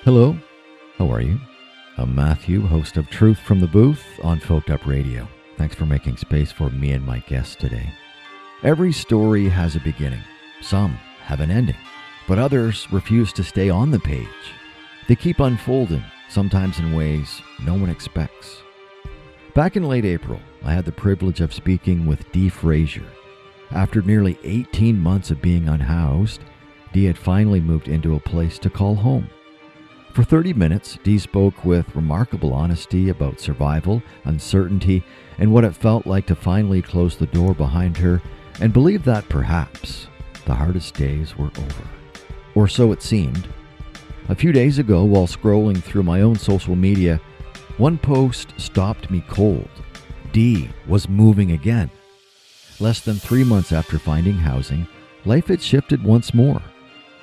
Hello, how are you? I'm Matthew, host of Truth from the Booth on Folked Up Radio. Thanks for making space for me and my guest today. Every story has a beginning. Some have an ending, but others refuse to stay on the page. They keep unfolding, sometimes in ways no one expects. Back in late April, I had the privilege of speaking with Dee Fraser. After nearly 18 months of being unhoused, Dee had finally moved into a place to call home. For 30 minutes, Dee spoke with remarkable honesty about survival, uncertainty, and what it felt like to finally close the door behind her and believe that perhaps the hardest days were over. Or so it seemed. A few days ago, while scrolling through my own social media, one post stopped me cold. Dee was moving again. Less than 3 months after finding housing, life had shifted once more.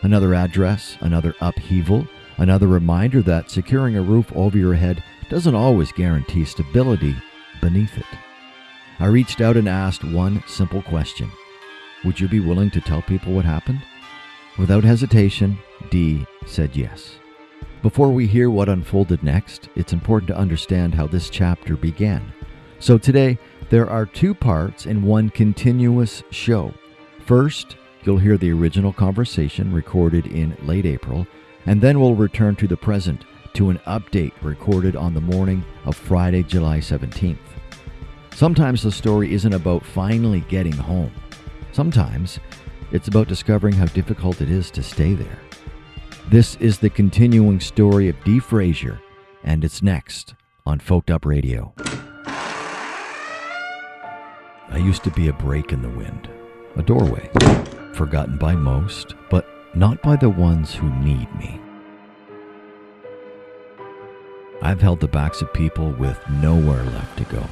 Another address, another upheaval, another reminder that securing a roof over your head doesn't always guarantee stability beneath it. I reached out and asked one simple question. Would you be willing to tell people what happened? Without hesitation, Dee said yes. Before we hear what unfolded next, it's important to understand how this chapter began. So today, there are 2 parts in one continuous show. First, you'll hear the original conversation recorded in late April, and then we'll return to the present to an update recorded on the morning of Friday, July 17th. Sometimes the story isn't about finally getting home. Sometimes it's about discovering how difficult it is to stay there. This is the continuing story of Dee Fraser, and it's next on Folked Up Radio. I used to be a break in the wind, a doorway, forgotten by most, but not by the ones who need me. I've held the backs of people with nowhere left to go.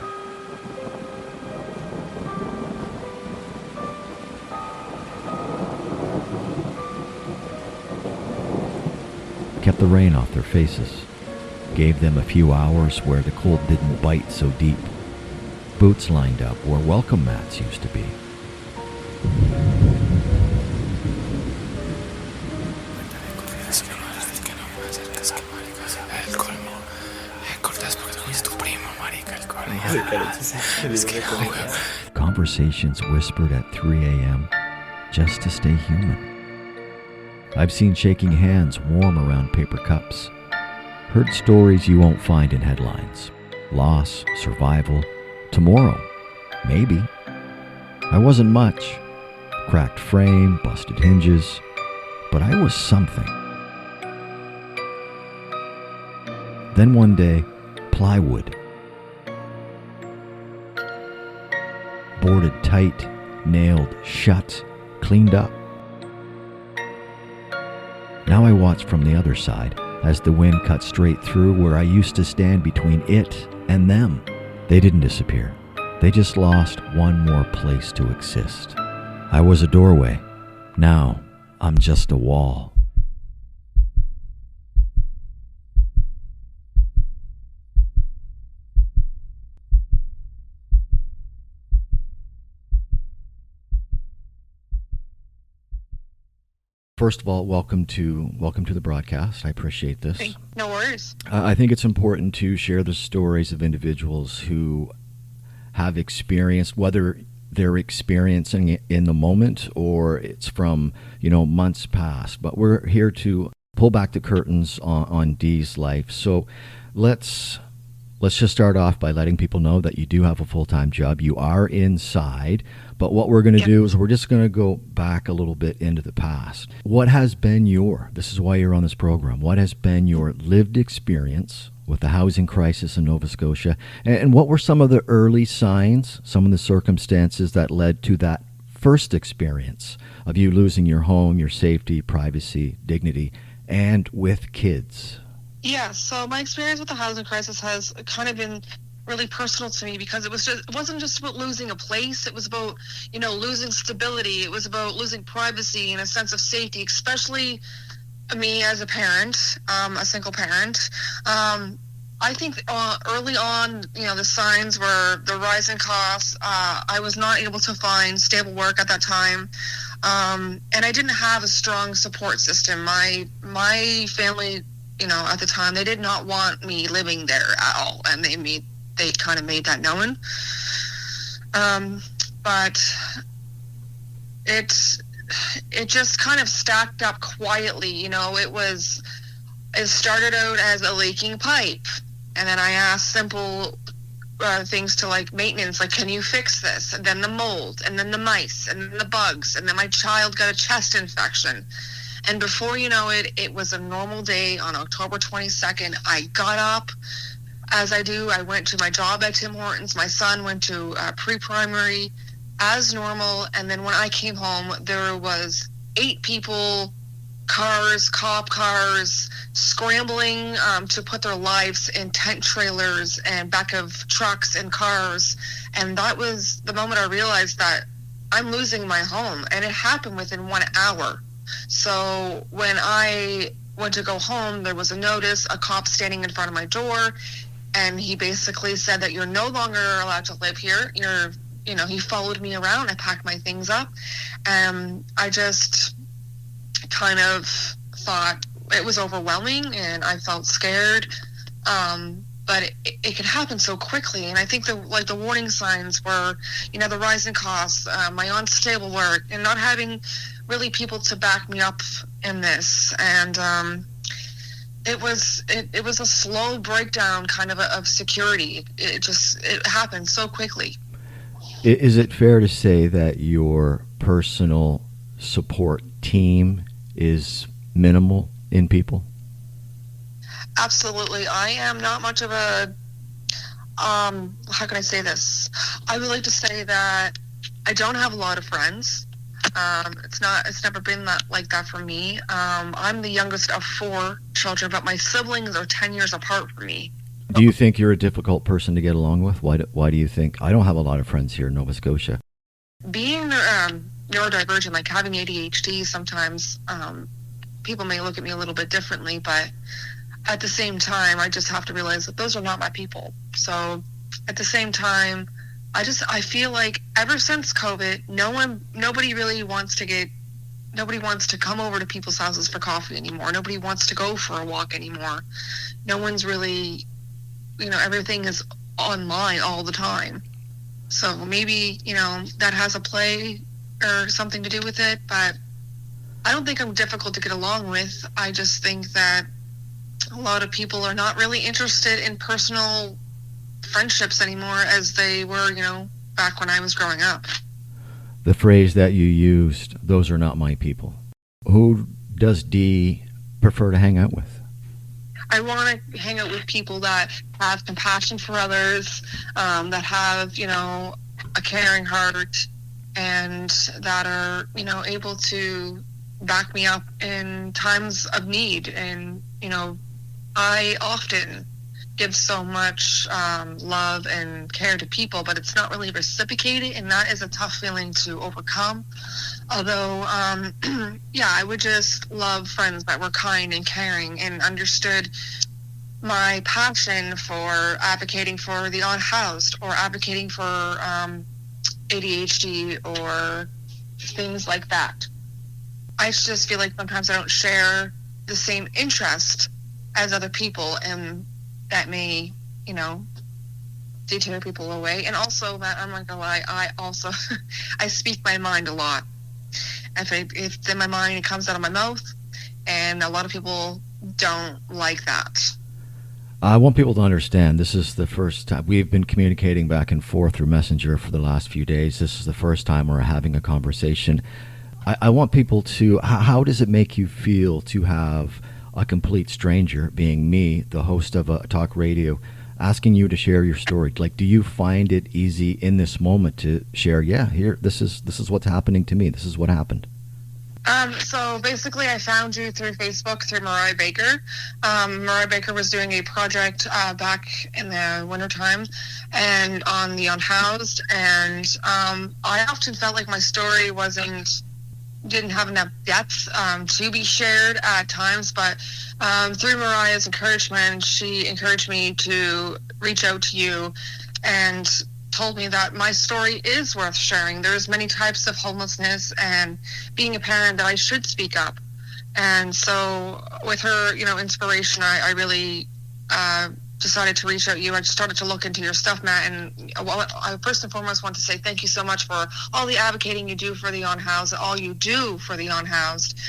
Kept the rain off their faces, gave them a few hours where the cold didn't bite so deep. Boots lined up where welcome mats used to be. Conversations whispered at 3 a.m. just to stay human. I've seen shaking hands warm around paper cups. Heard stories you won't find in headlines. Loss, survival, tomorrow, maybe. I wasn't much. Cracked frame, busted hinges, but I was something. Then one day, plywood. Boarded tight, nailed shut, cleaned up. Now I watch from the other side as the wind cut straight through where I used to stand between it and them. They didn't disappear. They just lost one more place to exist. I was a doorway. Now I'm just a wall. First of all, welcome to the broadcast. I appreciate this. No worries. I think it's important to share the stories of individuals who have experienced, whether they're experiencing it in the moment or it's from months past. But we're here to pull back the curtains on Dee's life. So let's just start off by letting people know that you do have a full-time job. You are inside. But what we're going to do is we're just going to go back a little bit into the past. What has been this is why you're on this program, what has been your lived experience with the housing crisis in Nova Scotia? And what were some of the early signs, some of the circumstances that led to that first experience of you losing your home, your safety, privacy, dignity, and with kids? Yeah, so my experience with the housing crisis has kind of been really personal to me because it wasn't just about losing a place. It was about, losing stability. It was about losing privacy and a sense of safety, especially me as a parent, a single parent. I think early on, the signs were the rise in costs. I was not able to find stable work at that time. And I didn't have a strong support system. My family at the time, they did not want me living there at all, and they kind of made that known. But it just kind of stacked up quietly. It started out as a leaking pipe, and then I asked simple things to like maintenance, like, can you fix this? And then the mold, and then the mice, and then the bugs, and then my child got a chest infection. And before you know it, it was a normal day on October 22nd. I got up, as I do. I went to my job at Tim Hortons. My son went to pre-primary as normal. And then when I came home, there was 8 people, cop cars, scrambling to put their lives in tent trailers and back of trucks and cars. And that was the moment I realized that I'm losing my home. And it happened within 1 hour. So when I went to go home, there was a notice, a cop standing in front of my door, and he basically said that you're no longer allowed to live here. He followed me around. I packed my things up. I just kind of thought it was overwhelming, and I felt scared. But it could happen so quickly. And I think the warning signs were, the rising costs, my unstable work, and not having really people to back me up in this. And it was a slow breakdown kind of security. It happened so quickly. Is it fair to say that your personal support team is minimal in people? Absolutely. I am not much of a, how can I say this? I would like to say that I don't have a lot of friends. It's never been like that for me. I'm the youngest of 4 children, but my siblings are 10 years apart from me. Do you think you're a difficult person to get along with? Why do you think? I don't have a lot of friends here in Nova Scotia. Being neurodivergent, like having ADHD, sometimes people may look at me a little bit differently, but at the same time, I just have to realize that those are not my people. So at the same time, I feel like ever since COVID, nobody wants to come over to people's houses for coffee anymore. Nobody wants to go for a walk anymore. No one's really, everything is online all the time. So maybe, that has a play or something to do with it, but I don't think I'm difficult to get along with. I just think that a lot of people are not really interested in personal friendships anymore as they were, back when I was growing up. The phrase that you used, those are not my people. Who does Dee prefer to hang out with? I want to hang out with people that have compassion for others, that have, a caring heart, and that are, able to back me up in times of need. And, I often give so much love and care to people, but it's not really reciprocated, and that is a tough feeling to overcome. Although, I would just love friends that were kind and caring and understood my passion for advocating for the unhoused or advocating for ADHD or things like that. I just feel like sometimes I don't share the same interest as other people, and that may, deter people away. And also that, I'm not gonna lie, I also, I speak my mind a lot. If it's in my mind, it comes out of my mouth, and a lot of people don't like that. I want people to understand this is the first time we've been communicating back and forth through Messenger for the last few days. This is the first time we're having a conversation. I want people to, how does it make you feel to have a complete stranger, being me, the host of a talk radio, asking you to share your story? Like, do you find it easy in this moment to share, here, this is what's happening to me, this is what happened? So basically I found you through Facebook, through Mariah Baker. Mariah Baker was doing a project back in the wintertime and on the unhoused, and I often felt like my story didn't have enough depth to be shared at times, but through Mariah's encouragement, she encouraged me to reach out to you and told me that my story is worth sharing. There's many types of homelessness, and being a parent, that I should speak up. And so with her, inspiration, I really decided to reach out to you. I started to look into your stuff, Matt, and I first and foremost want to say thank you so much for all the advocating you do for the unhoused, all you do for the unhoused,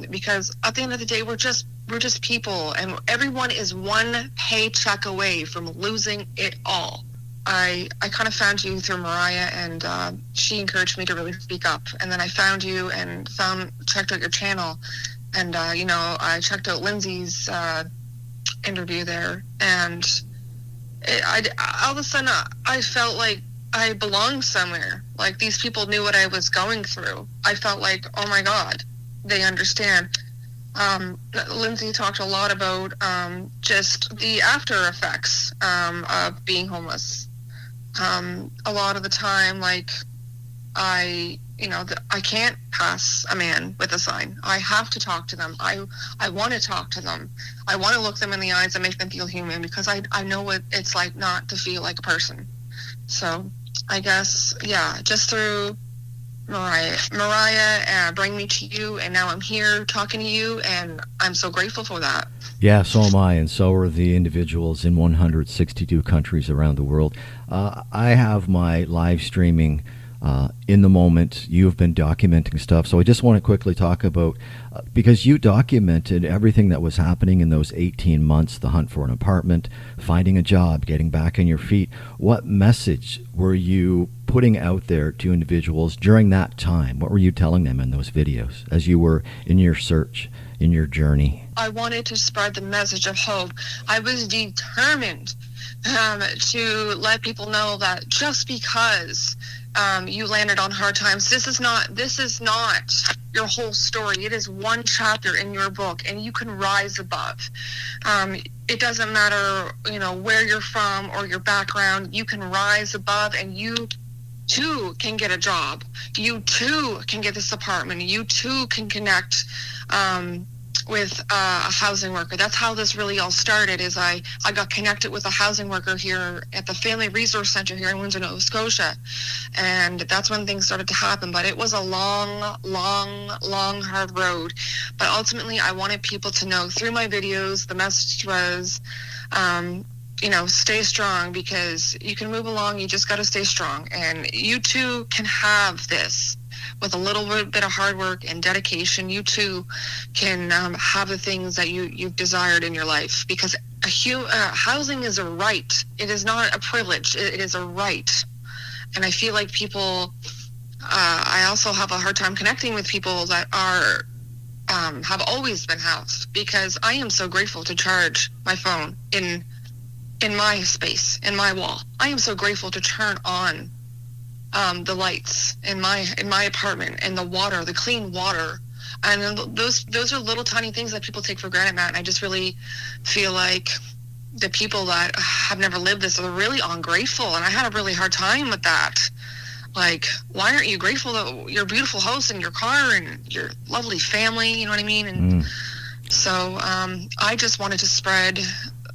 because at the end of the day, we're just people, and everyone is one paycheck away from losing it all. I kind of found you through Mariah, and she encouraged me to really speak up. And then I found you and checked out your channel, and I checked out Lindsay's interview there, and all of a sudden I felt like I belonged somewhere. Like these people knew what I was going through. I felt like, oh my God, they understand. Lindsay talked a lot about just the after effects of being homeless. A lot of the time, like I can't pass a man with a sign. I have to talk to them. I want to talk to them. I want to look them in the eyes and make them feel human, because I know what it's like not to feel like a person. So I guess, yeah, just through Mariah bring me to you, and now I'm here talking to you, and I'm so grateful for that. Yeah, so am I, and so are the individuals in 162 countries around the world. I have my live streaming in the moment. You've been documenting stuff, so I just want to quickly talk about, because you documented everything that was happening in those 18 months, the hunt for an apartment, finding a job, getting back on your feet. What message were you putting out there to individuals during that time? What were you telling them in those videos as you were in your search, in your journey? I wanted to spread the message of hope. I was determined to let people know that just because you landed on hard times, this is not your whole story. It is one chapter in your book, and you can rise above. It doesn't matter, where you're from or your background. You can rise above, and you too can get a job. You too can get this apartment. You too can connect with a housing worker. That's how this really all started. Is I got connected with a housing worker here at the Family Resource Center here in Windsor, Nova Scotia, and that's when things started to happen. But it was a long, hard road. But ultimately, I wanted people to know through my videos. The message was, stay strong, because you can move along. You just got to stay strong, and you too can have this. With a little bit of hard work and dedication, you too can have the things that you've desired in your life, because housing is a right. It is not a privilege. It is a right. And I feel like people, I also have a hard time connecting with people that are have always been housed, because I am so grateful to charge my phone in my space, in my wall. I am so grateful to turn on the lights in my apartment, and the water, the clean water. And those are little tiny things that people take for granted, Matt. And I just really feel like the people that have never lived this are really ungrateful. And I had a really hard time with that. Like, why aren't you grateful that your beautiful house and your car and your lovely family, you know what I mean? And so I just wanted to spread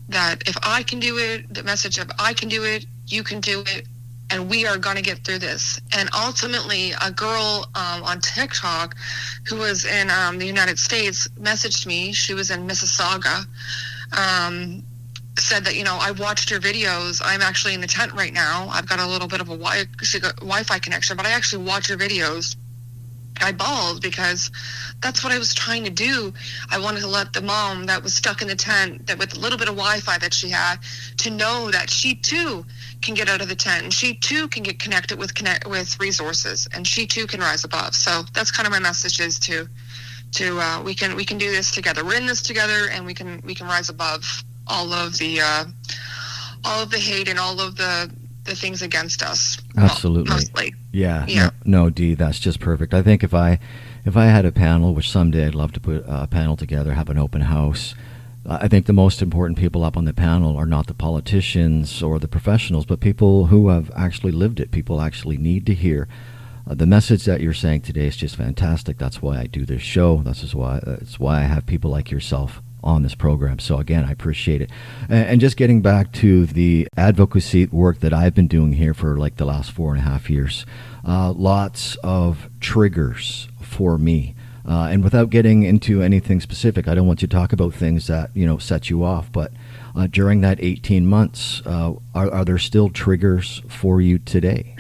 that if I can do it, the message of I can do it, you can do it, and we are going to get through this. And ultimately, a girl on TikTok who was in the United States messaged me. She was in Mississauga. Said that, I watched your videos. I'm actually in the tent right now. I've got a little bit of a Wi-Fi connection, but I actually watch your videos. I bawled because that's what I was trying to do. I wanted to let the mom that was stuck in the tent, that with a little bit of Wi-Fi that she had, to know that she too can get out of the tent, and she too can get connected with resources, and she too can rise above. So that's kind of my message, is to we can do this together. We're in this together, and we can rise above all of the hate and all of the things against us. Absolutely. Mostly. Yeah. No, Dee, that's just perfect. I think if I had a panel, which someday I'd love to put a panel together, have an open house, I think the most important people up on the panel are not the politicians or the professionals, but people who have actually lived it. People actually need to hear the message that you're saying today is just fantastic. That's why I do this show. That's why I have people like yourself on this program. So again, I appreciate it. And just getting back to the advocacy work that I've been doing here for like the last 4.5 years, lots of triggers for me. And without getting into anything specific, I don't want you to talk about things that, set you off. But during that 18 months, are there still triggers for you today?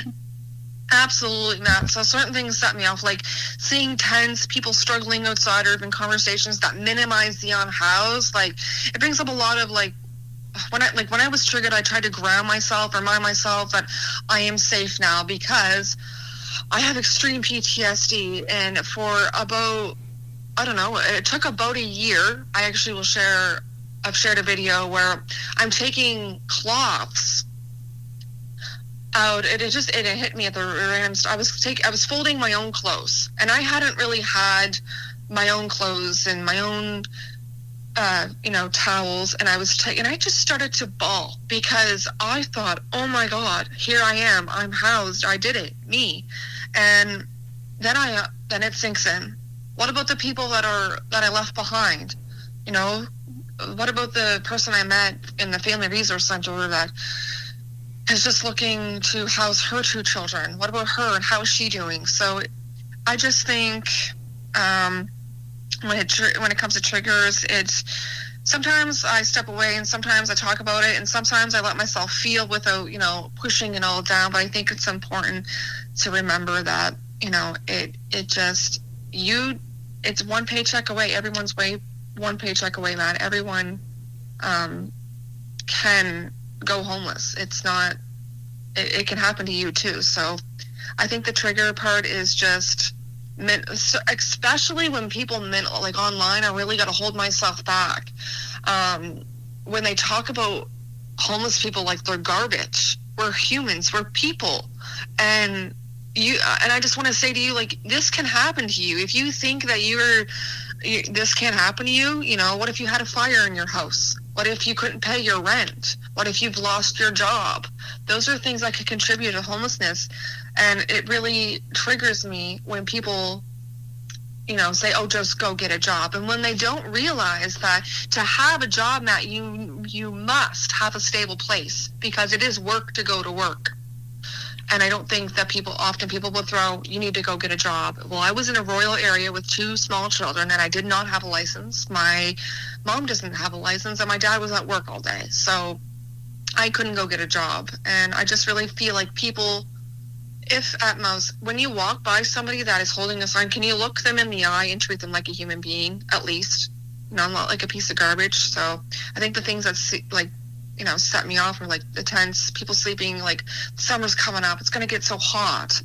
Absolutely not. So certain things set me off, like seeing tense people struggling outside, or even conversations that minimize the unhoused. Like, it brings up a lot of when I was triggered, I tried to ground myself, remind myself that I am safe now, because I have extreme PTSD, and for about, I don't know, it took about a year. I've shared a video where I'm taking cloths out. It hit me at the random. I was folding my own clothes, and I hadn't really had my own clothes and my own towels, and I just started to bawl, because I thought, oh my God, here I am, I'm housed, I did it, me. And then it sinks in. What about the people that I left behind? What about the person I met in the Family Resource Center that is just looking to house her 2 children? What about her, and how is she doing? So I just think when it comes to triggers, it's sometimes I step away, and sometimes I talk about it, and sometimes I let myself feel without pushing it all down. But I think it's important to remember that it's one paycheck away. Everyone's one paycheck away, man. Everyone can go homeless. It's not, it can happen to you too. So I think the trigger part is just, especially when people online, I really got to hold myself back. When they talk about homeless people like they're garbage, we're humans, we're people. And I just want to say to you, this can happen to you. If you think that this can't happen to you, what if you had a fire in your house? What if you couldn't pay your rent? What if you've lost your job? Those are things that could contribute to homelessness. And it really triggers me when people, say, oh, just go get a job. And when they don't realize that to have a job, Matt, you must have a stable place, because it is work to go to work. And I don't think that people will throw, you need to go get a job. Well, I was in a rural area with 2 small children, and I did not have a license. My mom doesn't have a license, and my dad was at work all day. So I couldn't go get a job. And I just really feel like people, if at most, when you walk by somebody that is holding a sign, can you look them in the eye and treat them like a human being, at least? Not like a piece of garbage. So I think the things that set me off were the tents, people sleeping, summer's coming up, it's going to get so hot.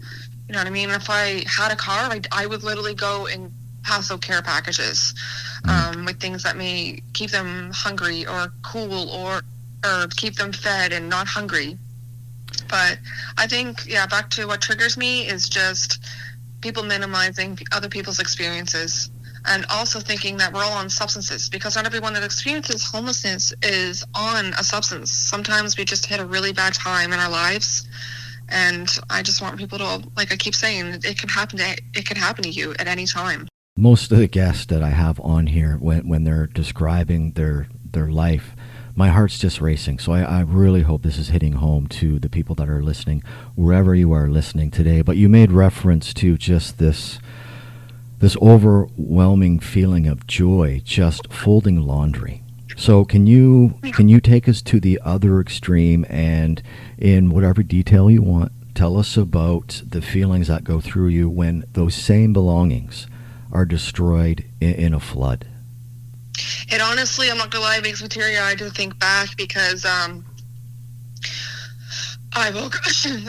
You know what I mean? If I had a car, I would literally go and pass out care packages with things that may keep them hungry or cool, or keep them fed and not hungry. But I think, back to what triggers me is just people minimizing other people's experiences, and also thinking that we're all on substances, because not everyone that experiences homelessness is on a substance. Sometimes we just hit a really bad time in our lives, and I just want people to, like I keep saying, it can happen to you at any time. Most of the guests that I have on here, when they're describing their life, my heart's just racing. So I really hope this is hitting home to the people that are listening, wherever you are listening today. But you made reference to just this overwhelming feeling of joy, just folding laundry. So can you take us to the other extreme, and in whatever detail you want, tell us about the feelings that go through you when those same belongings are destroyed in a flood? It honestly, I'm not gonna lie, it makes me teary-eyed to think back, because I woke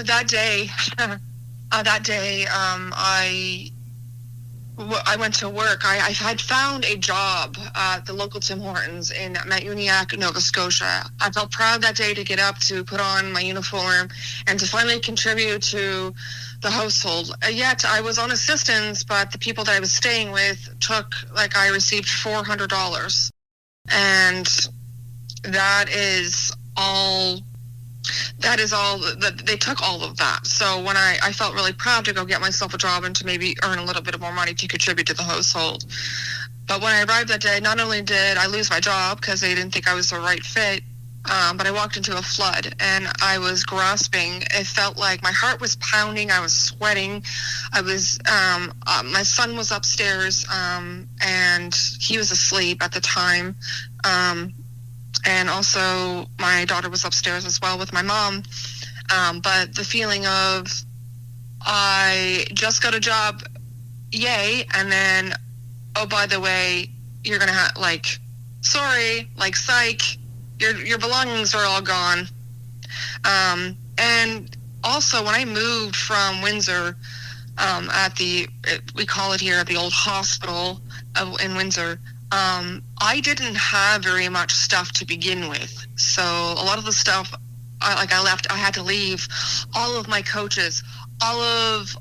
that day. I went to work. I had found a job at the local Tim Hortons in Mount Uniacke, Nova Scotia. I felt proud that day to get up, to put on my uniform, and to finally contribute to the household. Yet I was on assistance, but the people that I was staying with I received $400. And that is all that they took all of that. So when I felt really proud to go get myself a job and to maybe earn a little bit more money to contribute to the household. But when I arrived that day, not only did I lose my job because they didn't think I was the right fit, but I walked into a flood and I was grasping. It felt like my heart was pounding. I was sweating. My son was upstairs, and he was asleep at the time. And also my daughter was upstairs as well with my mom. But the feeling of, I just got a job, yay, and then, oh, by the way, you're going to have, sorry, psych, your belongings are all gone. And also, when I moved from Windsor, we call it here the old hospital in Windsor, I didn't have very much stuff to begin with. So a lot of the stuff, I had to leave all of my coaches, all of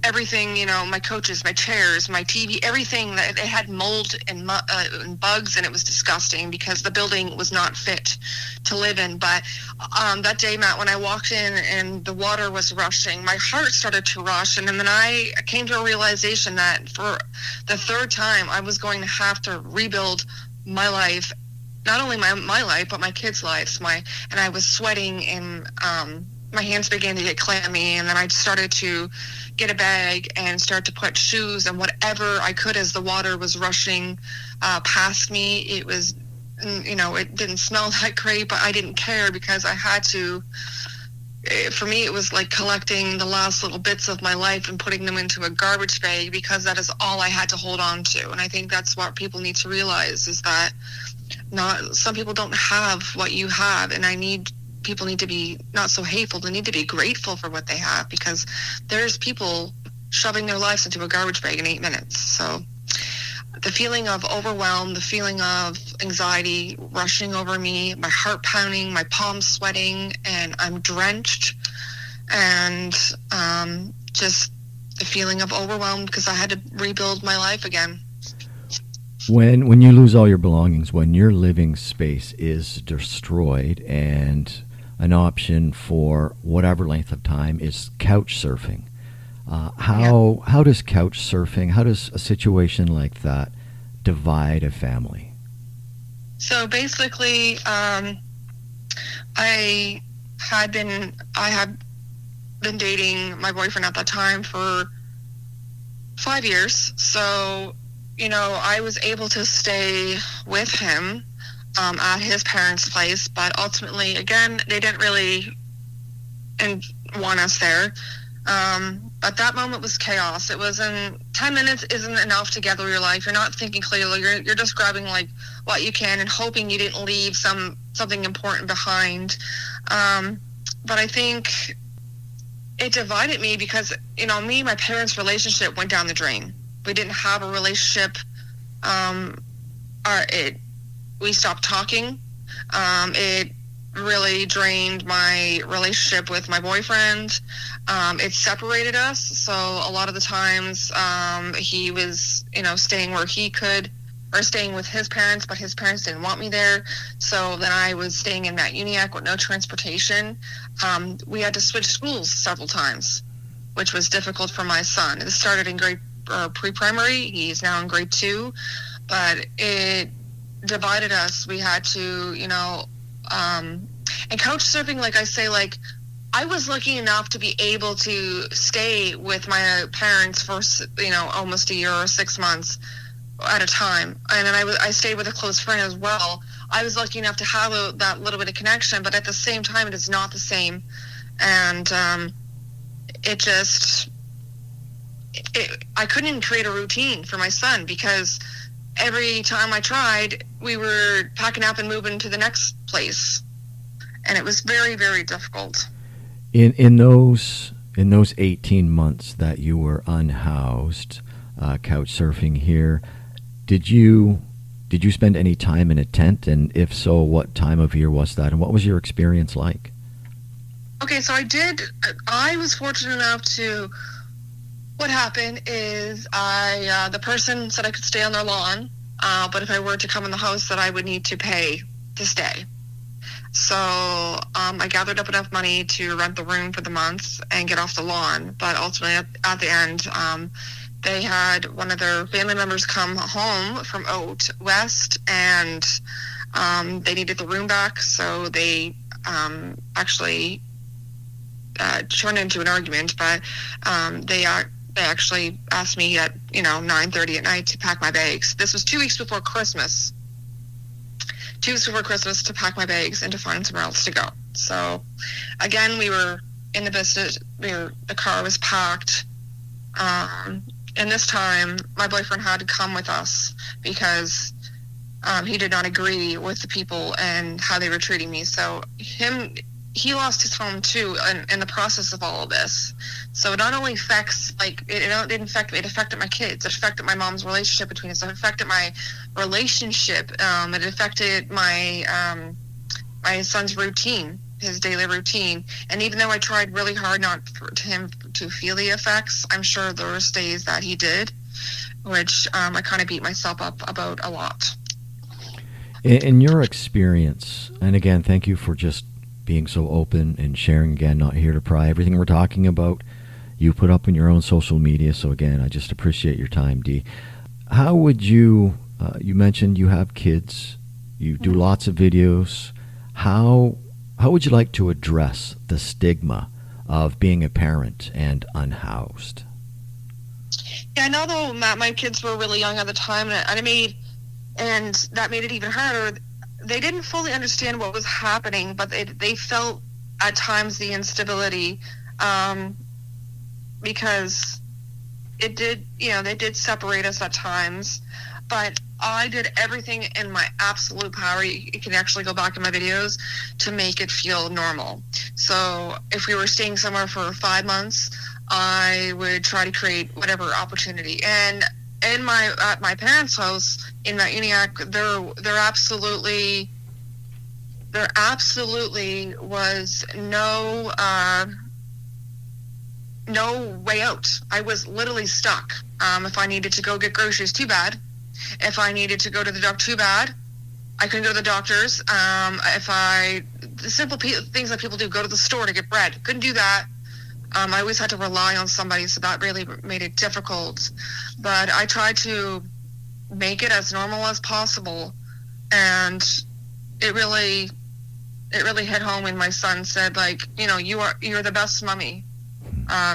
everything, my coaches, my chairs, my TV, everything. That it had mold and bugs, and it was disgusting because the building was not fit to live in. But that day, Matt, when I walked in and the water was rushing, my heart started to rush. And then I came to a realization that for the third time, I was going to have to rebuild my life, not only my life, but my kids' lives. And I was sweating, and my hands began to get clammy, and then I started to get a bag and start to put shoes and whatever I could as the water was rushing past me. It was, it didn't smell that great, but I didn't care because I had to. For me, it was like collecting the last little bits of my life and putting them into a garbage bag because that is all I had to hold on to. And I think that's what people need to realize, is that some people don't have what you have, and people need to be not so hateful. They need to be grateful for what they have, because there's people shoving their lives into a garbage bag in 8 minutes. So the feeling of overwhelm, the feeling of anxiety rushing over me, my heart pounding, my palms sweating, and I'm drenched, and just the feeling of overwhelm because I had to rebuild my life again. When you lose all your belongings, when your living space is destroyed, and an option for whatever length of time is couch surfing, how does couch surfing, how does a situation like that divide a family? So basically, I had been dating my boyfriend at that time for 5 years. So, I was able to stay with him at his parents' place, but ultimately, again, they didn't really want us there. But that moment was chaos. It wasn't 10 minutes isn't enough to gather your life. You're not thinking clearly. You're just grabbing what you can and hoping you didn't leave something important behind. But I think it divided me because me and my parents' relationship went down the drain. We didn't have a relationship. We stopped talking. It really drained my relationship with my boyfriend. It separated us. So a lot of the times he was, staying where he could, or staying with his parents, but his parents didn't want me there. So then I was staying in Mount Uniacke with no transportation. We had to switch schools several times, which was difficult for my son. It started in pre-primary. He's now in grade 2, but it divided us. We had to, and couch surfing, like I say, I was lucky enough to be able to stay with my parents for, almost a year or 6 months at a time. And then I stayed with a close friend as well. I was lucky enough to have that little bit of connection, but at the same time, it is not the same. And I couldn't create a routine for my son because every time I tried, we were packing up and moving to the next place. And it was very, very difficult. In those 18 months that you were unhoused, couch surfing here, did you spend any time in a tent? And if so, what time of year was that? And what was your experience like? Okay, so I was fortunate enough to, what happened is the person said I could stay on their lawn, but if I were to come in the house that I would need to pay to stay. So I gathered up enough money to rent the room for the month and get off the lawn. But ultimately, at the end, they had one of their family members come home from out west, and They needed the room back, so they actually turned into an argument. But they actually asked me at 9:30 at night to pack my bags. This was 2 weeks before Christmas. 2 weeks before Christmas, to pack my bags and to find somewhere else to go. So again, we were in the business. The car was packed. And this time, my boyfriend had to come with us because he did not agree with the people and how they were treating me. So he lost his home too in the process of all of this. So it not only affects, like, it didn't affect me, it affected my kids. It affected my mom's relationship between us. It affected my relationship. It affected my son's routine, his daily routine. And even though I tried really hard not for him to feel the effects, I'm sure there were days that he did, which I kind of beat myself up about a lot. In your experience, and again, thank you for just being so open and sharing, again, not here to pry. Everything we're talking about, you put up in your own social media. So again, I just appreciate your time, Dee. How would you, you mentioned you have kids, you do lots of videos. How would you like to address the stigma of being a parent and unhoused? Yeah, I know though my kids were really young at the time, and that made it even harder. They didn't fully understand what was happening, but they felt at times the instability, because it did, they did separate us at times, but I did everything in my absolute power. You can actually go back in my videos to make it feel normal. So if we were staying somewhere for 5 months, I would try to create whatever opportunity. And at my parents' house in Mount Uniacke, there absolutely was no way out. I was literally stuck. If I needed to go get groceries, too bad. If I needed to go to the doctor, too bad. I couldn't go to the doctors. The simple things that people do, go to the store to get bread, couldn't do that. I always had to rely on somebody, so that really made it difficult. But I tried to make it as normal as possible, and it really hit home when my son said, like, you're the best mommy.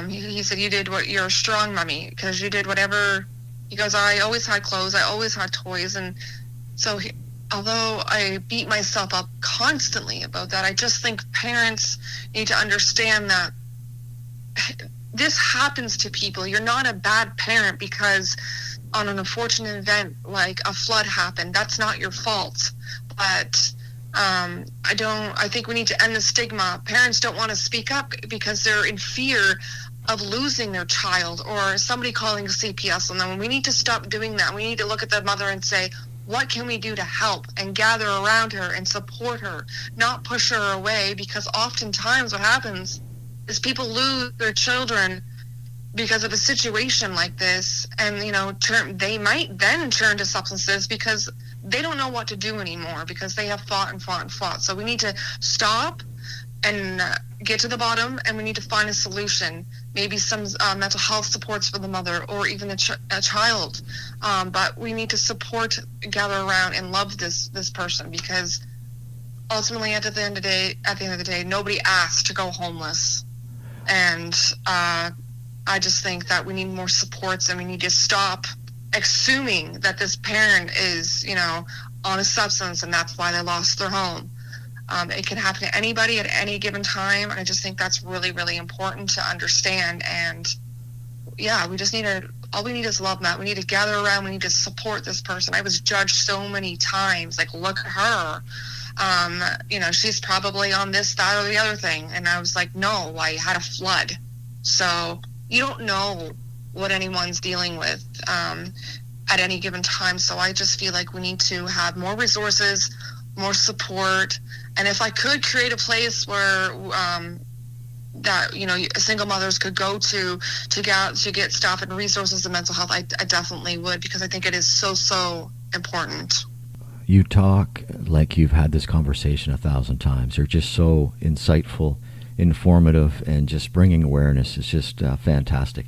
He said, you're a strong mommy because you did whatever. He goes, I always had clothes, I always had toys, and so although I beat myself up constantly about that, I just think parents need to understand that this happens to people. You're not a bad parent because on an unfortunate event like a flood happened. That's not your fault. But I think we need to end the stigma. Parents don't want to speak up because they're in fear of losing their child or somebody calling CPS on them. We need to stop doing that. We need to look at the mother and say, what can we do to help, and gather around her and support her, not push her away, because oftentimes what happens is people lose their children because of a situation like this, and they might then turn to substances because they don't know what to do anymore because they have fought and fought and fought. So we need to stop and get to the bottom, and we need to find a solution. Maybe some mental health supports for the mother or even a child, but we need to support, gather around, and love this person, because ultimately at the end of the day, nobody asked to go homeless. And I just think that we need more supports, and we need to stop assuming that this parent is, on a substance and that's why they lost their home. It can happen to anybody at any given time, and I just think that's really, really important to understand. And yeah, all we need is love, Matt. We need to gather around. We need to support this person. I was judged so many times, like, look at her. She's probably on this, that, or the other thing. And I was like, no, I had a flood. So you don't know what anyone's dealing with at any given time. So I just feel like we need to have more resources, more support. And if I could create a place where that single mothers could go to get stuff and resources and mental health, I definitely would, because I think it is so important. You talk like you've had this conversation 1,000 times. You're just so insightful, informative, and just bringing awareness is just fantastic.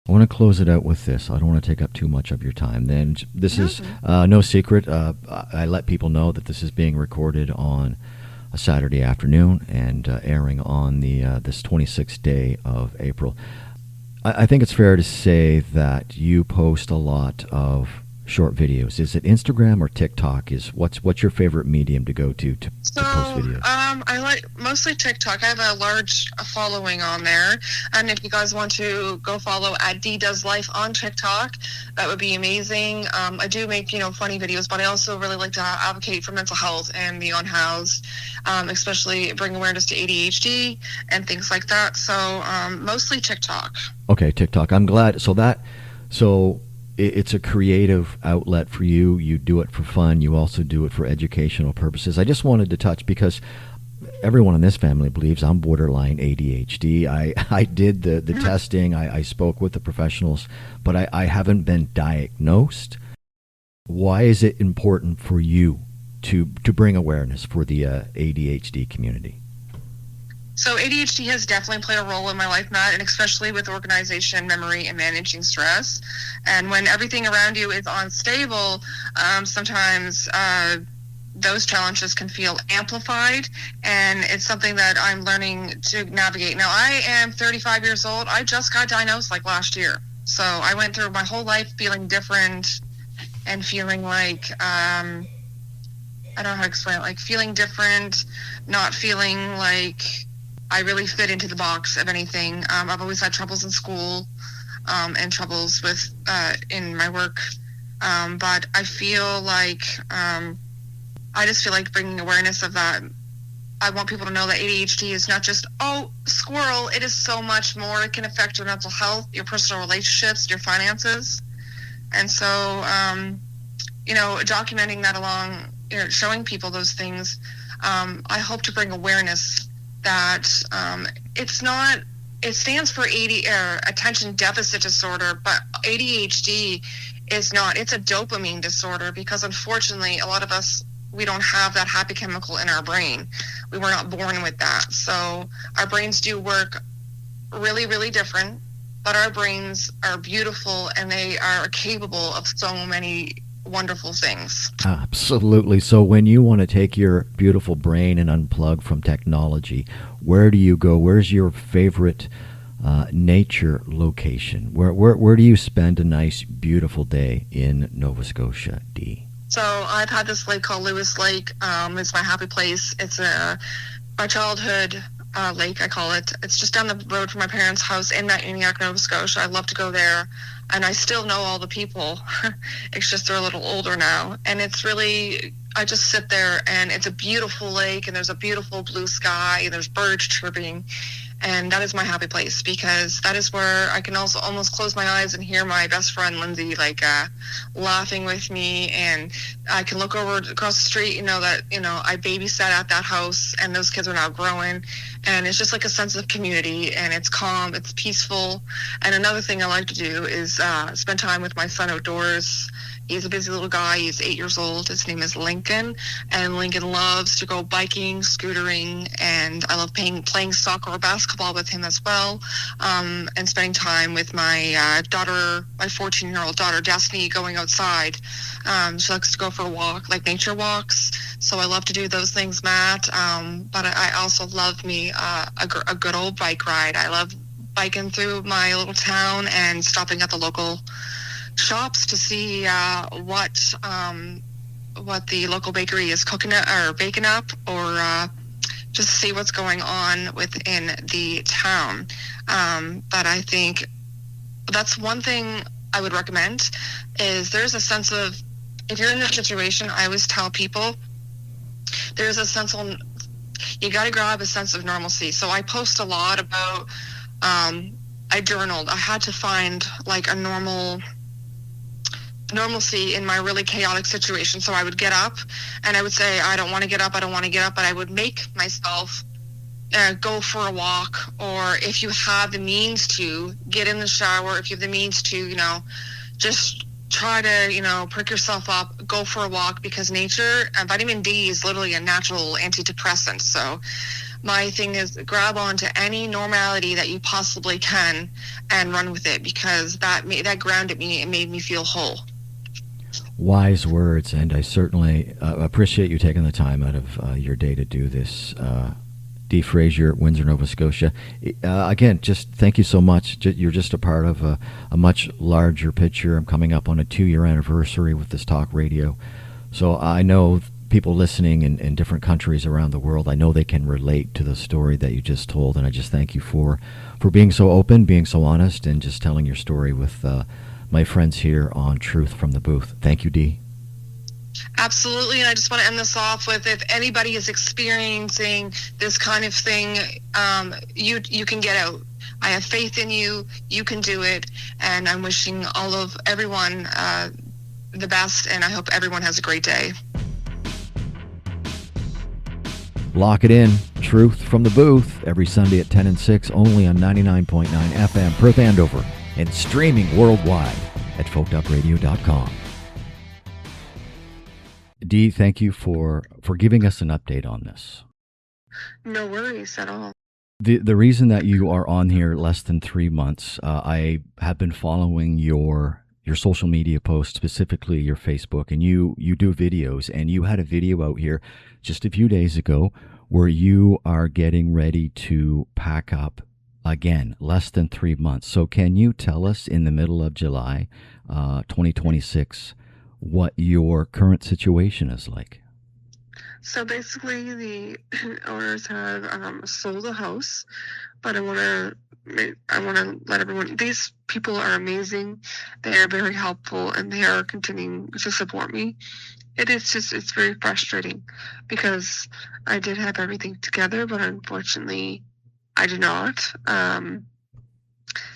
I want to close it out with this. I don't want to take up too much of your time. Then this is Mhm. no secret. I let people know that this is being recorded on a Saturday afternoon and airing on the this 26th day of April. I think it's fair to say that you post a lot of short videos. Is it Instagram or TikTok? What's your favorite medium to go to post videos? I like mostly TikTok. I have a large following on there, and if you guys want to go follow at D Does Life on TikTok, that would be amazing. I do make funny videos, but I also really like to advocate for mental health and the unhoused, especially bring awareness to ADHD and things like that. So mostly TikTok. Okay, TikTok. I'm glad. So it's a creative outlet for you. You do it for fun. You also do it for educational purposes. I just wanted to touch because everyone in this family believes I'm borderline ADHD. I did the testing. I spoke with the professionals, but I haven't been diagnosed. Why is it important for you to bring awareness for the ADHD community? So ADHD has definitely played a role in my life, Matt, and especially with organization, memory, and managing stress. And when everything around you is unstable, sometimes those challenges can feel amplified, and it's something that I'm learning to navigate. Now, I am 35 years old. I just got diagnosed like last year. So I went through my whole life feeling different and feeling like, I don't know how to explain it, like feeling different, not feeling like I really fit into the box of anything. I've always had troubles in school and troubles with in my work. But I feel like, I just feel like bringing awareness of that. I want people to know that ADHD is not just, oh, squirrel. It is so much more. It can affect your mental health, your personal relationships, your finances. And so, documenting that along, showing people those things, I hope to bring awareness that it stands for attention deficit disorder, but ADHD is not. It's a dopamine disorder because unfortunately a lot of us, we don't have that happy chemical in our brain. We were not born with that. So our brains do work really, really different, but our brains are beautiful and they are capable of so many wonderful things. Absolutely. So when you want to take your beautiful brain and unplug from technology, where do you go? Where's your favorite nature location? Where do you spend a nice, beautiful day in Nova Scotia, D? So I've had this lake called Lewis Lake. It's my happy place. It's my childhood lake, I call it. It's just down the road from my parents' house in Maniac, Nova Scotia. I love to go there. And I still know all the people. It's just they're a little older now. And it's really, I just sit there and it's a beautiful lake and there's a beautiful blue sky and there's birds chirping. And that is my happy place because that is where I can also almost close my eyes and hear my best friend, Lindsay, laughing with me. And I can look over across the street, I babysat at that house and those kids are now growing. And it's just like a sense of community and it's calm, it's peaceful. And another thing I like to do is spend time with my son outdoors. He's a busy little guy. He's 8 years old. His name is Lincoln. And Lincoln loves to go biking, scootering, and I love playing soccer or basketball with him as well. And spending time with my daughter, my 14-year-old daughter, Destiny, going outside. She likes to go for a walk, like nature walks. So I love to do those things, Matt. But I also love me a good old bike ride. I love biking through my little town and stopping at the local shops to see what the local bakery is cooking or baking up, or just see what's going on within the town. But I think that's one thing I would recommend is there's a sense of, if you're in a situation, I always tell people there's a sense of, you got to grab a sense of normalcy. So I post a lot about, I journaled. I had to find like a normalcy in my really chaotic situation. So I would get up and I would say, I don't want to get up, but I would make myself go for a walk, or if you have the means to get in the shower, if you have the means to, just try to, perk yourself up, go for a walk, because nature, vitamin D is literally a natural antidepressant. So my thing is grab onto any normality that you possibly can and run with it, because that grounded me and made me feel whole. Wise words, and I certainly appreciate you taking the time out of your day to do this. Dee Fraser, Windsor, Nova Scotia. Again, just thank you so much. You're just a part of a much larger picture. I'm coming up on a 2-year anniversary with this talk radio. So I know people listening in different countries around the world, I know they can relate to the story that you just told. And I just thank you for being so open, being so honest, and just telling your story with my friends here on Truth from the Booth. Thank you, Dee. Absolutely, and I just want to end this off with, if anybody is experiencing this kind of thing, you can get out. I have faith in you. You can do it, and I'm wishing everyone the best, and I hope everyone has a great day. Lock it in. Truth from the Booth, every Sunday at 10 and 6, only on 99.9 FM, Perth, Andover, and streaming worldwide at folkedupradio.com. Dee, thank you for giving us an update on this. No worries at all. The reason that you are on here less than 3 months, I have been following your social media posts, specifically your Facebook, and you do videos, and you had a video out here just a few days ago where you are getting ready to pack up again, less than 3 months. So can you tell us, in the middle of July 2026, what your current situation is like? So basically, the owners have sold the house, but I want to let everyone. These people are amazing. They are very helpful, and they are continuing to support me. It's very frustrating, because I did have everything together, but unfortunately, I do not.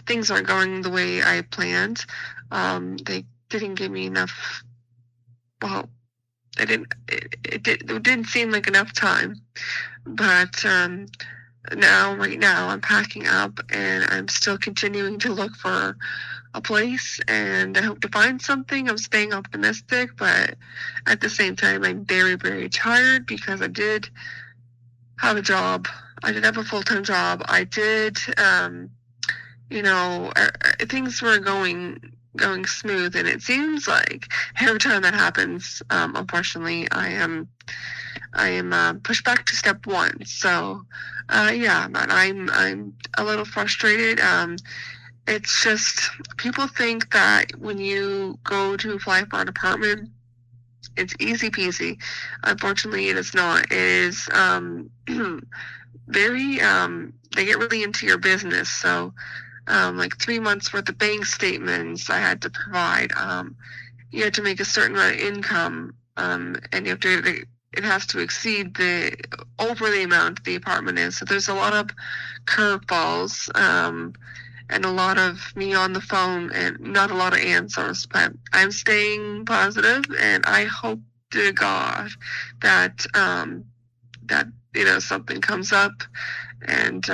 Things aren't going the way I planned. They didn't give me enough. Well, it didn't seem like enough time, but right now I'm packing up, and I'm still continuing to look for a place, and I hope to find something. I'm staying optimistic, but at the same time, I'm very, very tired, because I did have a job. I did have a full-time job. I did, things were going smooth, and it seems like every time that happens, unfortunately, I am pushed back to step one. So, but I'm a little frustrated. It's just, people think that when you go to apply for an apartment, it's easy peasy. Unfortunately, it is not. It is very, they get really into your business. So, like 3 months worth of bank statements I had to provide. You had to make a certain amount of income, and it has to exceed over the amount the apartment is. So there's a lot of curveballs, and a lot of me on the phone, and not a lot of answers. But I'm staying positive, and I hope to God that something comes up. And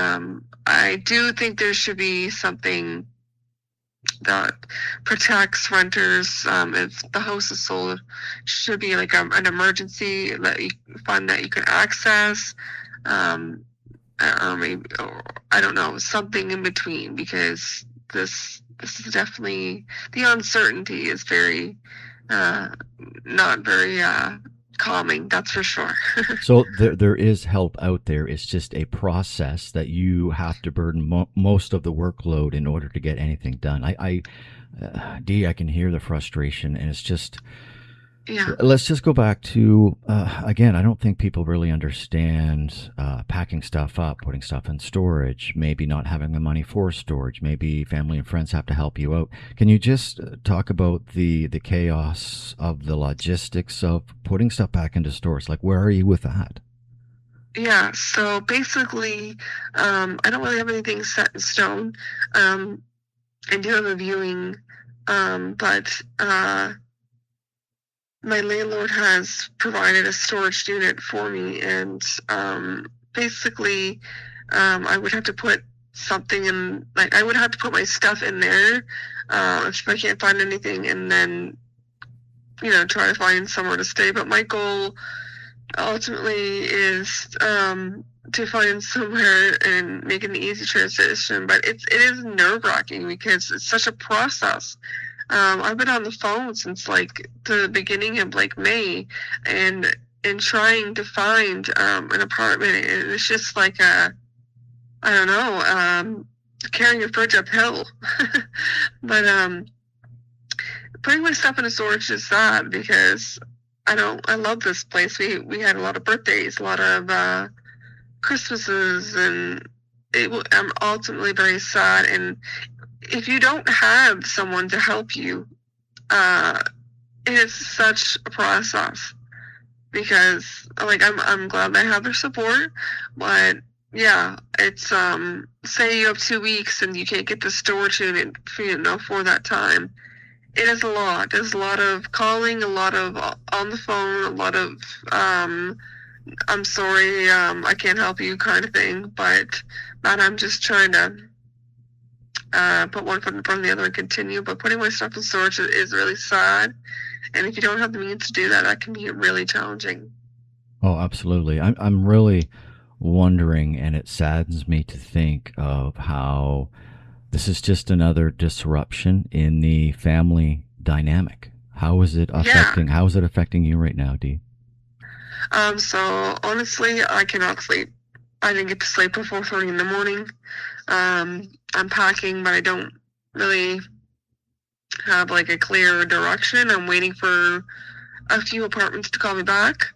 I do think there should be something that protects renters. If the house is sold, should be like an emergency fund that you can access, or maybe, or I don't know, something in between, because this is definitely, the uncertainty is very not very calming, that's for sure. So there is help out there. It's just a process that you have to burden most of the workload in order to get anything done. Dee, I can hear the frustration, and it's just, Yeah. let's just go back to, again, I don't think people really understand packing stuff up, putting stuff in storage, maybe not having the money for storage, maybe family and friends have to help you out. Can you just talk about the chaos of the logistics of putting stuff back into stores? Like, where are you with that? Yeah, so basically, I don't really have anything set in stone. I do have a viewing, but my landlord has provided a storage unit for me, and basically, I would have to put something in, like, I would have to put my stuff in there if I can't find anything, and then, try to find somewhere to stay. But my goal ultimately is to find somewhere and make an easy transition, but it is nerve wracking because it's such a process. I've been on the phone since like the beginning of like May, and trying to find an apartment, and it's just like I don't know, carrying a fridge uphill. But putting my stuff in a storage is sad because I love this place. We had a lot of birthdays, a lot of Christmases, and I'm ultimately very sad. And if you don't have someone to help you, it is such a process. Because like I'm glad I have their support, but yeah, it's say you have 2 weeks and you can't get the storage unit for that time. It is a lot. There's a lot of calling, a lot of on the phone, a lot of I'm sorry, I can't help you kind of thing. But I'm just trying to put one foot in front of the other and continue. But putting my stuff in storage is really sad. And if you don't have the means to do that, that can be really challenging. Oh, absolutely. I'm really wondering, and it saddens me to think of how this is just another disruption in the family dynamic. How is it affecting? Yeah. How is it affecting you right now, Dee? So honestly, I cannot sleep. I didn't get to sleep before 4:30 in the morning. I'm packing, but I don't really have like a clear direction. I'm waiting for a few apartments to call me back,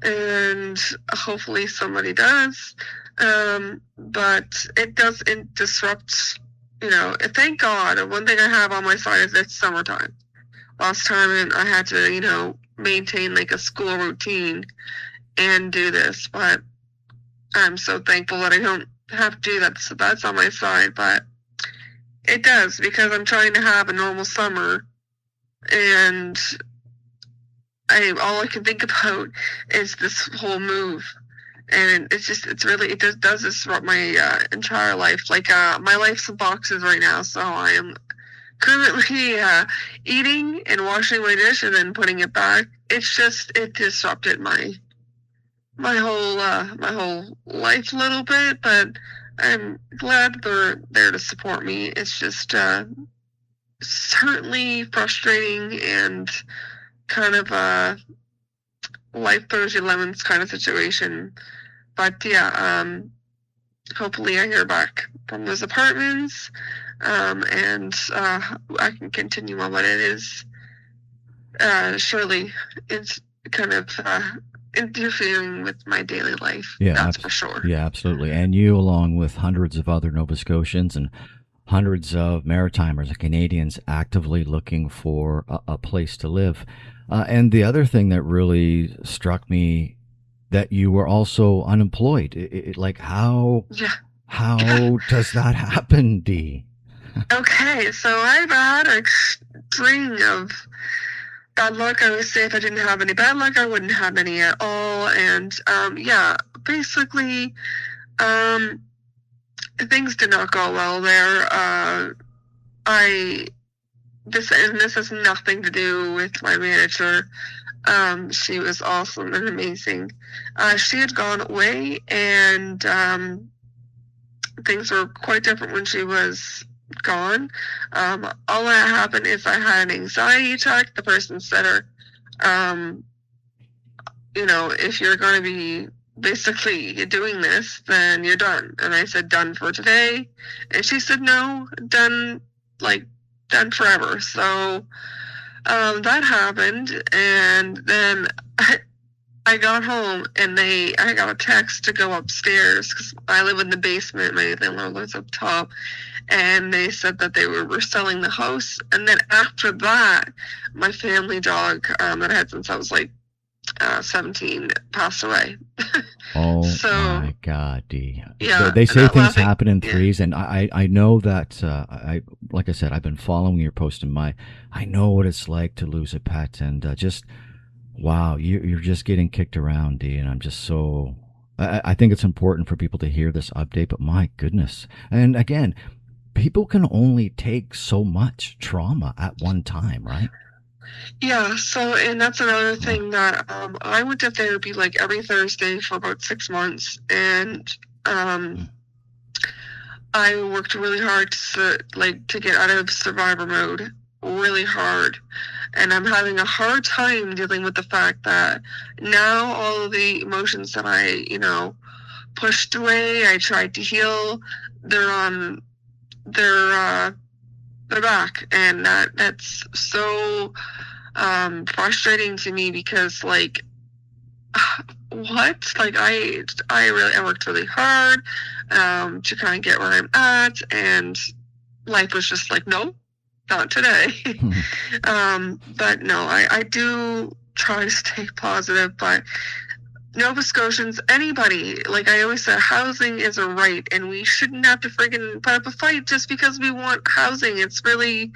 and hopefully somebody does. But it disrupts, thank God. One thing I have on my side is it's summertime. Last time I had to, maintain like a school routine and do this, but I'm so thankful that I don't have to do that. So that's on my side, but it does because I'm trying to have a normal summer, and all I can think about is this whole move. And it does disrupt my entire life. Like my life's in boxes right now, so I am currently eating and washing my dish and then putting it back. It disrupted my whole life a little bit, but I'm glad they're there to support me. It's just certainly frustrating and kind of a life throws you lemons kind of situation. But yeah, hopefully I hear back from those apartments, and I can continue on. But it is surely it's kind of interfering with my daily life. Yeah, that's for sure. Yeah, absolutely. And you, along with hundreds of other Nova Scotians and hundreds of Maritimers and Canadians, actively looking for a place to live. And the other thing that really struck me, that you were also unemployed. Like how does that happen, Dee? Okay, so I've had a string of bad luck. I would say if I didn't have any bad luck, I wouldn't have any at all. And basically, things did not go well there. This has nothing to do with my manager. She was awesome and amazing. She had gone away, and things were quite different when she was gone. All that happened is I had an anxiety attack. The person said if you're going to be basically doing this, then you're done. And I said, done for today. And she said, no, done forever. So that happened, and then I got home, and I got a text to go upstairs because I live in the basement. My landlord lives up top, and they said that they were selling the house. And then after that, my family dog that I had since I was 17 passed away. Oh, so, my God, Dee. Yeah, they say things happen in threes, and I know that, like I said, I've been following your post, and I know what it's like to lose a pet, and wow, you're just getting kicked around, Dee, and I'm just so... I think it's important for people to hear this update, but my goodness. And again, people can only take so much trauma at one time, right? Yeah, so, and that's another thing that I went to therapy like every Thursday for about 6 months, and I worked really hard to get out of survivor mode, really hard. And I'm having a hard time dealing with the fact that now all of the emotions that I, pushed away, I tried to heal, they're on, they're back, and that's so frustrating to me because like what? Like I worked really hard to kind of get where I'm at, and life was just like, no, not today. But no, I do try to stay positive, but Nova Scotians, anybody, like I always say, housing is a right, and we shouldn't have to friggin' put up a fight just because we want housing. It's really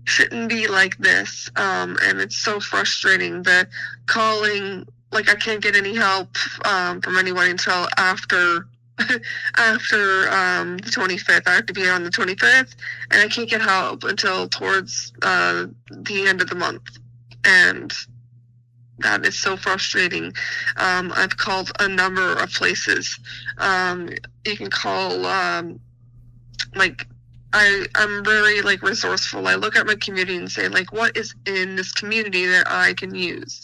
shouldn't be like this. And it's so frustrating. The calling, like I can't get any help from anyone until after the 25th. I have to be here on the 25th, and I can't get help until towards the end of the month. And that is so frustrating. I've called a number of places. You can call, I'm very like resourceful. I look at my community and say, like, what is in this community that I can use?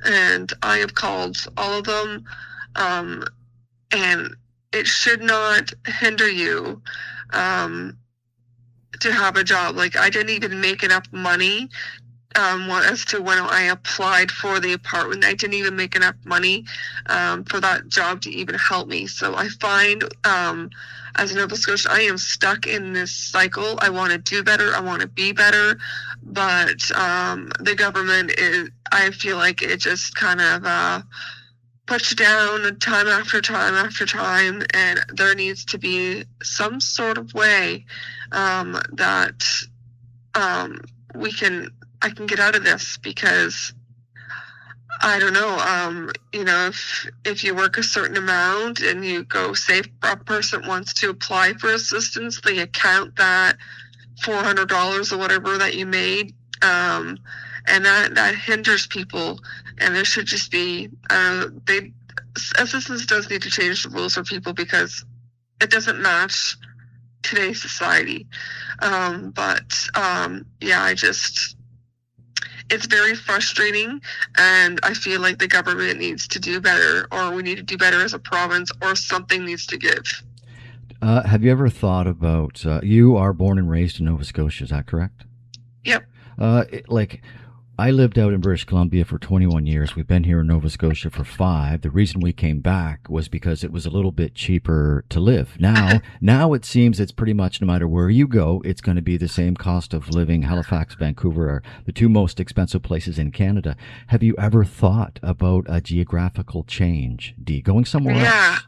And I have called all of them, and it should not hinder you to have a job. Like, I didn't even make enough money as to when I applied for the apartment. I didn't even make enough money for that job to even help me. So I find as a Nova Scotian, I am stuck in this cycle. I want to do better. I want to be better. But the government I feel like it just kind of puts you down time after time after time. And there needs to be some sort of way that I can get out of this, because I don't know, if you work a certain amount and you go, say a person wants to apply for assistance, they account that $400 or whatever that you made, and that hinders people. And there should just be, assistance does need to change the rules for people, because it doesn't match today's society. It's very frustrating, and I feel like the government needs to do better, or we need to do better as a province, or something needs to give. Have you ever thought about, you are born and raised in Nova Scotia, is that correct? Yep. I lived out in British Columbia for 21 years. We've been here in Nova Scotia for 5. The reason we came back was because it was a little bit cheaper to live. Now it seems it's pretty much no matter where you go, it's going to be the same cost of living. Halifax, Vancouver are the 2 most expensive places in Canada. Have you ever thought about a geographical change, Dee, going somewhere else? Yeah,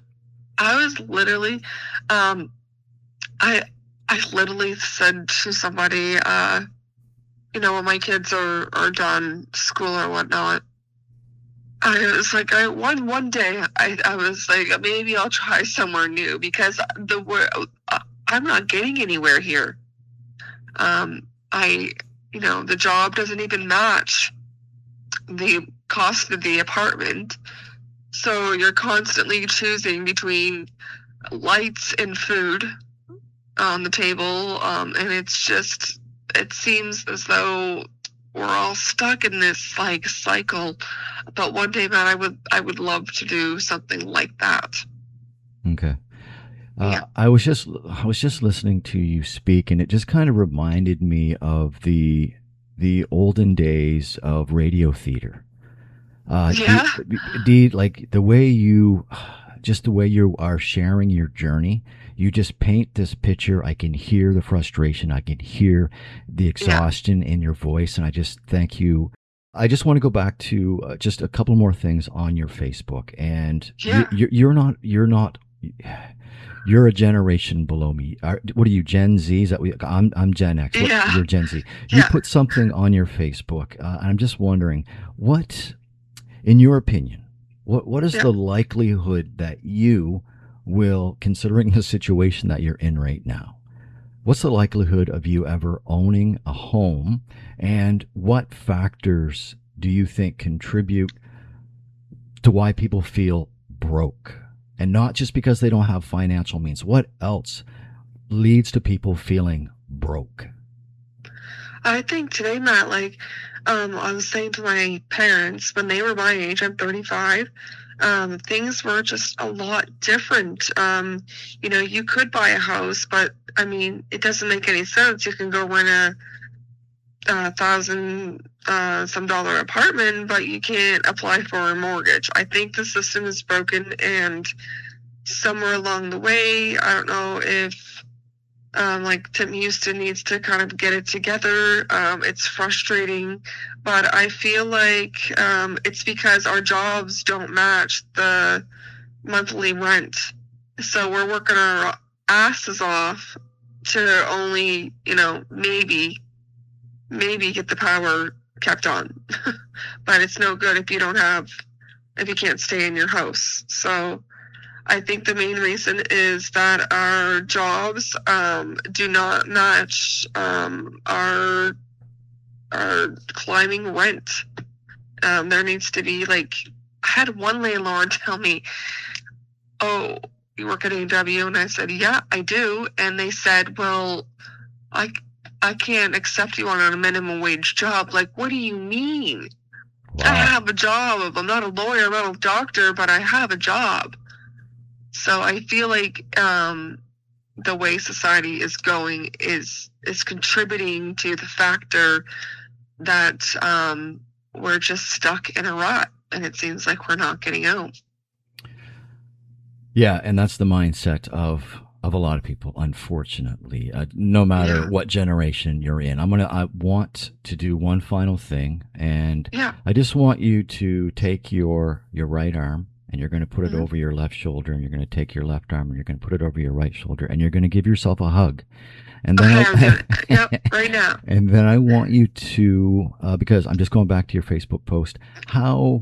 I was literally, I literally said to somebody, when my kids are done school or whatnot, I was like, one day I was like, maybe I'll try somewhere new, because I'm not getting anywhere here. The job doesn't even match the cost of the apartment. So you're constantly choosing between lights and food on the table. And it seems as though we're all stuck in this like cycle. But one day, man, I would love to do something like that. Okay. I was just listening to you speak, and it just kind of reminded me of the olden days of radio theater. Like the way you are sharing your journey, you just paint this picture. I can hear the frustration. I can hear the exhaustion in your voice, and I just thank you. I just want to go back to just a couple more things on your Facebook, and you're a generation below me. What are you, Gen Z? Is that I'm Gen X. You're Gen Z. You put something on your Facebook, and I'm just wondering, what, in your opinion, what is the likelihood that you will, considering the situation that you're in right now, What's the likelihood of you ever owning a home, and what factors do you think contribute to why people feel broke? And not just because they don't have financial means. What else leads to people feeling broke? I think today, Matt, like, I was saying to my parents when they were my age, I'm 35, things were just a lot different. You could buy a house, but I mean, it doesn't make any sense. You can go rent a thousand some dollar apartment, but you can't apply for a mortgage. I think the system is broken, and somewhere along the way, I don't know if like Tim Houston needs to kind of get it together. It's frustrating, but I feel like it's because our jobs don't match the monthly rent. So we're working our asses off to only, maybe get the power kept on. But it's no good if you can't stay in your house. So I think the main reason is that our jobs do not match our climbing rent. There needs to be, like, I had one landlord tell me, "Oh, you work at AW?" And I said, "Yeah, I do." And they said, "Well, I can't accept you on a minimum wage job." Like, what do you mean? Wow. I have a job. I'm not a lawyer, I'm not a doctor, but I have a job. So I feel like the way society is going is contributing to the factor that we're just stuck in a rut, and it seems like we're not getting out. Yeah, and that's the mindset of a lot of people, unfortunately. No matter what generation you're in, I want to do one final thing, and I just want you to take your right arm, and you're going to put it over your left shoulder, and you're going to take your left arm, and you're going to put it over your right shoulder, and you're going to give yourself a hug. And then right now. And then I want you to, because I'm just going back to your Facebook post, how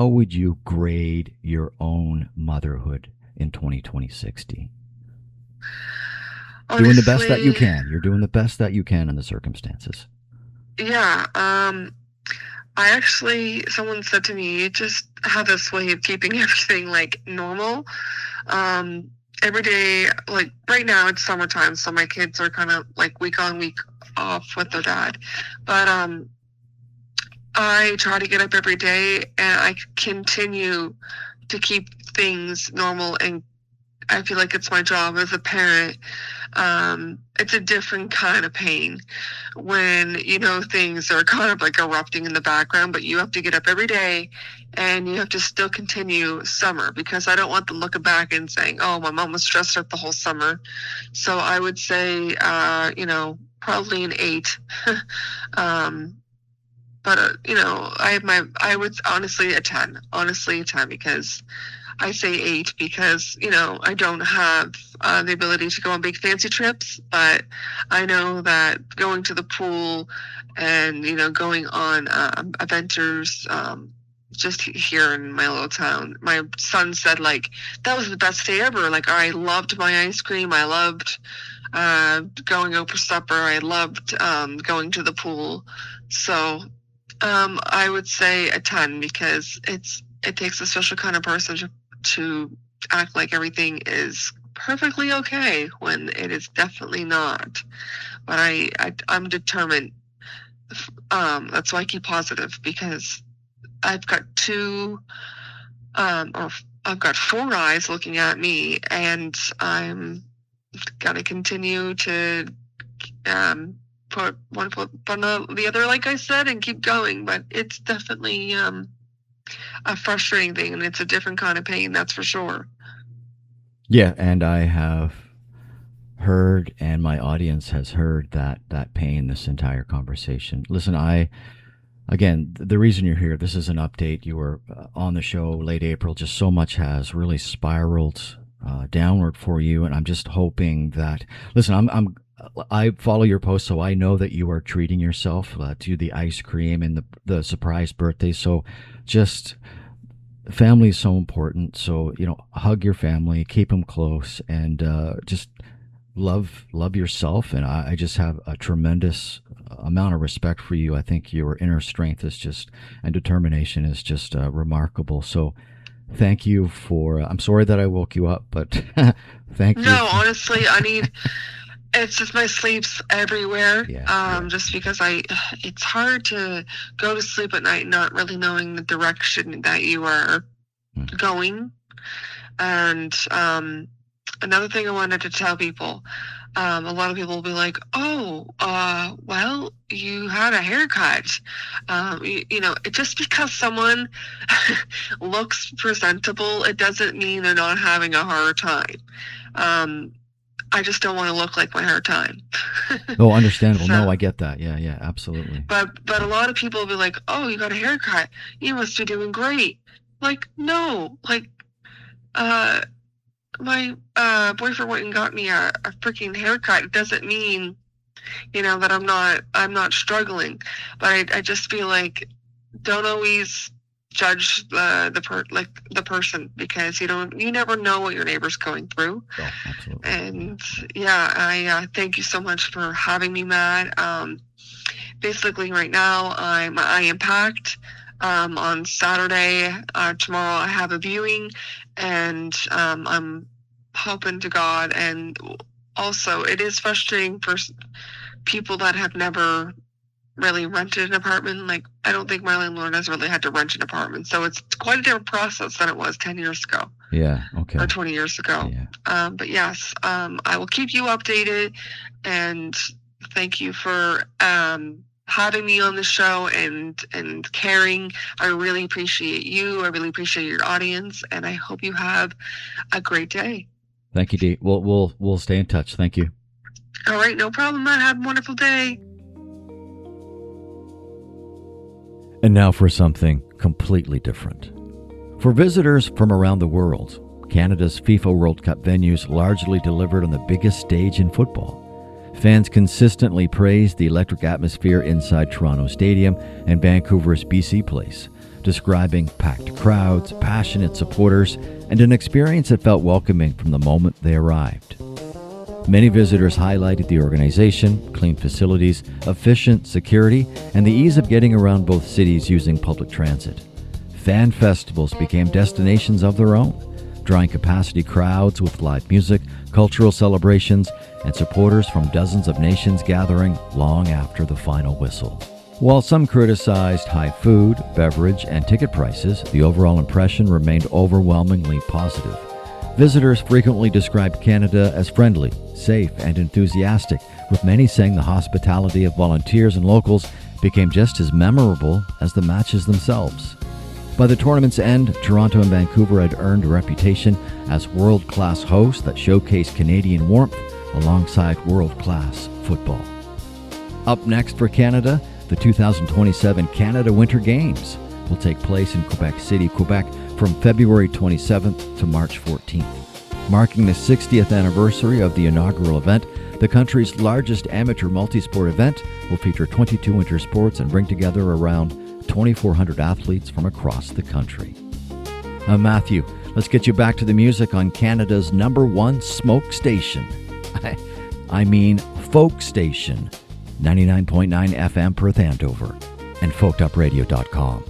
would you grade your own motherhood in 2020-60? Honestly, doing the best that you can. You're doing the best that you can in the circumstances. Yeah. Someone said to me, just have this way of keeping everything like normal. Every day, like right now it's summertime, so my kids are kind of like week on, week off with their dad. But I try to get up every day, and I continue to keep things normal, and I feel like it's my job as a parent. It's a different kind of pain when, things are kind of like erupting in the background, but you have to get up every day and you have to still continue summer, because I don't want them looking back and saying, "Oh, my mom was stressed out the whole summer." So I would say, probably an 8. But I would honestly a 10. Honestly a 10, because I say 8 because, I don't have the ability to go on big fancy trips, but I know that going to the pool and, going on adventures, just here in my little town, my son said, like, that was the best day ever. Like, I loved my ice cream. I loved going out for supper. I loved going to the pool. So I would say a 10, because it takes a special kind of person to act like everything is perfectly okay when it is definitely not. But I'm determined. That's why I keep positive, because I've got I've got 4 eyes looking at me, and I'm gonna continue to put one foot on the other, like I said, and keep going. But it's definitely a frustrating thing, and it's a different kind of pain, that's for sure. Yeah, and I have heard, and my audience has heard that pain this entire conversation. Listen, again, the reason you're here, this is an update. You were on the show late April. Just so much has really spiraled downward for you, and I'm just hoping that. Listen, I follow your posts, so I know that you are treating yourself to the ice cream and the surprise birthday. So, just family is so important. So hug your family, keep them close, and just love yourself, and I just have a tremendous amount of respect for you. I think your inner strength is just and determination is just remarkable. So thank you for. I'm sorry that I woke you up, but thank you. No, honestly, I need. It's just my sleep's everywhere. Yeah. Just because it's hard to go to sleep at night not really knowing the direction that you are going. And another thing I wanted to tell people, a lot of people will be like, oh, well, you had a haircut. Just because someone looks presentable, it doesn't mean they're not having a hard time. I just don't want to look like my hard time. Oh, understandable. So, no, I get that. Yeah, absolutely. But a lot of people will be like, oh, you got a haircut. You must be doing great. Like, no. Like, my boyfriend went and got me a freaking haircut. It doesn't mean, that I'm not struggling. But I just feel like don't always judge the person, because you never know what your neighbor's going through. Oh, absolutely. And I thank you so much for having me, Matt. Basically right now I am packed. On Saturday, tomorrow I have a viewing, and I'm hoping to God. And also it is frustrating for people that have never really rented an apartment. Like, I don't think my landlord has really had to rent an apartment, so it's quite a different process than it was 10 years ago. Yeah, okay. Or 20 years ago. Yeah. But yes, I will keep you updated, and thank you for having me on the show and caring. I really appreciate you. I really appreciate your audience, and I hope you have a great day. Thank you, Dee. We'll stay in touch. Thank you. All right, no problem, Matt. Have a wonderful day. And now for something completely different. For visitors from around the world, Canada's FIFA World Cup venues largely delivered on the biggest stage in football. Fans consistently praised the electric atmosphere inside Toronto Stadium and Vancouver's BC Place, describing packed crowds, passionate supporters, and an experience that felt welcoming from the moment they arrived. Many visitors highlighted the organization, clean facilities, efficient security, and the ease of getting around both cities using public transit. Fan festivals became destinations of their own, drawing capacity crowds with live music, cultural celebrations, and supporters from dozens of nations gathering long after the final whistle. While some criticized high food, beverage, and ticket prices, the overall impression remained overwhelmingly positive. Visitors frequently described Canada as friendly, safe, and enthusiastic, with many saying the hospitality of volunteers and locals became just as memorable as the matches themselves. By the tournament's end, Toronto and Vancouver had earned a reputation as world-class hosts that showcased Canadian warmth alongside world-class football. Up next for Canada, the 2027 Canada Winter Games will take place in Quebec City, Quebec, from February 27th to March 14th. Marking the 60th anniversary of the inaugural event, the country's largest amateur multisport event will feature 22 winter sports and bring together around 2,400 athletes from across the country. I'm Matthew. Let's get you back to the music on Canada's #1 smoke station. I mean folk station, 99.9 FM Perth Andover, and folkedupradio.com.